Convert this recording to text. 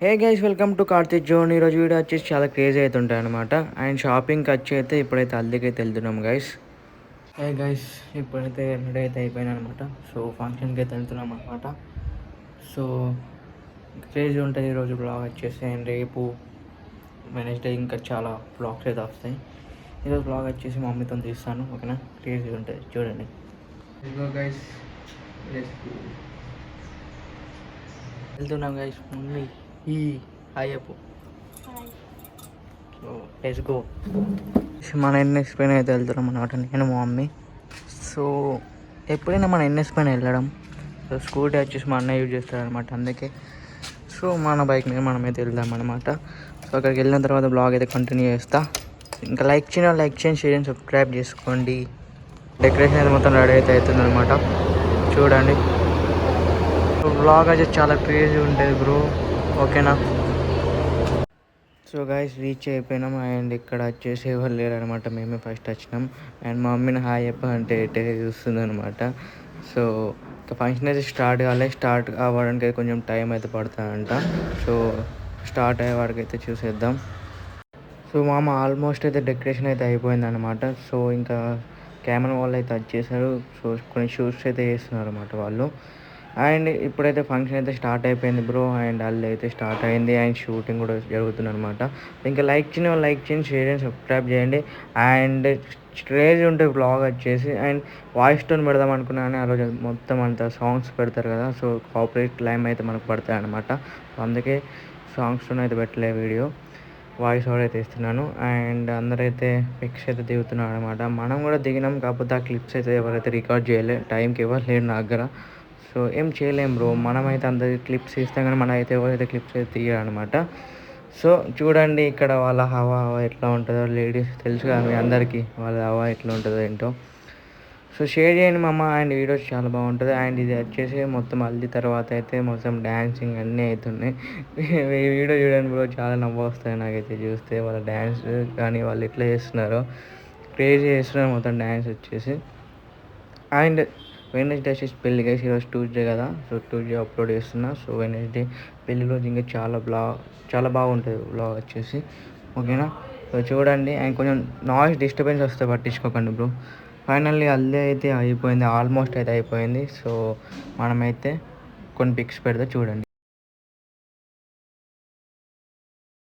Hey guys, welcome to Karthik zone. ఈరోజు video వచ్చేసి చాలా క్రేజీ అవుతుంటాయి అనమాట. అండ్ షాపింగ్కి వచ్చి అయితే ఇప్పుడైతే హల్దీకి అయితే వెళ్తున్నాం గైస్. హే గైస్, ఇప్పుడైతే రెడీ అయితే అయిపోయినా అనమాట. సో ఫంక్షన్కి అయితే వెళ్తున్నాం అనమాట. సో క్రేజీ ఉంటుంది ఈరోజు బ్లాగ్ వచ్చేసి. అండ్ రేపు వెనస్డే ఇంకా చాలా బ్లాగ్స్ అయితే వస్తాయి. ఈరోజు బ్లాగ్ వచ్చేసి మా మమ్మీతో తీస్తాను, ఓకేనా? క్రేజీ ఉంటుంది చూడండి. ఇదిగో గైస్, వెళ్తున్నాం గైస్. మమ్మీ ఈ హాయ్ చెప్పు. So let's go. మన ఎన్ఎస్ పైన అయితే వెళ్తున్నాం అనమాట, నేను మా మమ్మీ. సో ఎప్పుడైనా మన ఎన్ఎస్ పైన వెళ్ళడం, సో స్కూటీ వచ్చేసి మా అన్న యూజ్ చేస్తాడు అనమాట, అందుకే సో మన బైక్ మీద మనమైతే వెళ్దాం అనమాట. సో అక్కడికి వెళ్ళిన తర్వాత బ్లాగ్ అయితే కంటిన్యూ చేస్తా. ఇంకా లైక్ చేయండి, షేర్ చేయండి, సబ్స్క్రైబ్ చేసుకోండి. డెకరేషన్ అయితే మొత్తం రెడీ అయితే అవుతుంది అనమాట, చూడండి. బ్లాగ్ అయితే చాలా క్రేజీ ఉంటుంది బ్రో, ఓకేనా? సో గైస్, రీచ్ అయిపోయినాం. అండ్ ఇక్కడ వచ్చేసి ఎవరు లేరు అనమాట, మేమే ఫస్ట్ వచ్చినాం. అండ్ మా మమ్మీని హాయ్ చెప్ప అంటే ఎటే చూస్తుంది అనమాట. సో ఇంకా ఫంక్షన్ అయితే స్టార్ట్ అవ్వడానికి అయితే కొంచెం టైం అయితే పడుతుందంట. సో స్టార్ట్ అయ్యే వాడికి అయితే చూసేద్దాం. సో మామ ఆల్మోస్ట్ అయితే డెకరేషన్ అయితే అయిపోయింది అనమాట. సో ఇంకా కెమెరా వాళ్ళు అయితే వచ్చేసారు. సో కొన్ని షూట్స్ అయితే చేస్తున్నారు అనమాట వాళ్ళు. అండ్ ఇప్పుడైతే ఫంక్షన్ అయితే స్టార్ట్ అయిపోయింది బ్రో. అండ్ వాళ్ళు అయితే స్టార్ట్ అయింది. అండ్ షూటింగ్ కూడా జరుగుతుంది అనమాట. ఇంకా లైక్ చేయండి, షేర్ చేయండి, సబ్స్క్రైబ్ చేయండి. అండ్ క్రేజ్ ఉంటే బ్లాగ్ వచ్చేసి. అండ్ వాయిస్ టోన్ పెడదాం అనుకున్నాను, ఆ రోజు మొత్తం అంతా సాంగ్స్ పెడతారు కదా, సో కాపరేట్ క్లైమ్ అయితే మనకు పడతాయి అనమాట. సో అందుకే సాంగ్స్ టోన్ అయితే పెట్టలే వీడియో, వాయిస్ ఓవర్ అయితే ఇస్తున్నాను. అండ్ అందరైతే పిక్స్ అయితే దిగుతున్నారు అనమాట. మనం కూడా దిగినాం, కాకపోతే ఆ క్లిప్స్ అయితే ఎవరైతే రికార్డ్ చేయలే, టైంకి ఎవరు లేరు నా దగ్గర. సో ఏం చేయలేం బ్రో, మనమైతే అందరి క్లిప్స్ ఇస్తాం కానీ మన అయితే ఎవరైతే క్లిప్స్ అయితే తీయాలన్నమాట. సో చూడండి ఇక్కడ వాళ్ళ హవా ఎట్లా ఉంటుందో, లేడీస్ తెలుసు కదా మీ అందరికీ వాళ్ళ హవా ఎట్లా ఉంటుందో ఏంటో. సో షేర్ చేయండి మామ. అండ్ వీడియోస్ చాలా బాగుంటుంది. అండ్ ఇది వచ్చేసి మొత్తం హల్దీ తర్వాత అయితే మొత్తం డ్యాన్సింగ్ అన్నీ అవుతున్నాయి. ఈ వీడియో చూడండి బ్రో, చాలా నవ్వు వస్తాయి నాకైతే చూస్తే. వాళ్ళ డ్యాన్స్ కానీ వాళ్ళు ఎట్లా చేస్తున్నారో, క్రేజీ చేస్తున్నారు మొత్తం డ్యాన్స్ వచ్చేసి. అండ్ వెడ్నెస్డే వచ్చేసి పెళ్ళి గైస్, ఈరోజు ట్యూస్డే కదా, సో ట్యూస్డే అప్లోడ్ చేస్తున్నా. సో వెడ్నెస్డే పెళ్లి రోజు ఇంకా చాలా బాగుంటుంది బ్లాగ్ వచ్చేసి, ఓకేనా? సో చూడండి. అండ్ కొంచెం నాయిస్ డిస్టర్బెన్స్ వస్తే పట్టించుకోకండి బ్రో. ఫైనల్లీ హల్దీ అయితే అయిపోయింది, ఆల్మోస్ట్ అయితే అయిపోయింది. సో మనమైతే కొన్ని పిక్స్ పెడితే చూడండి.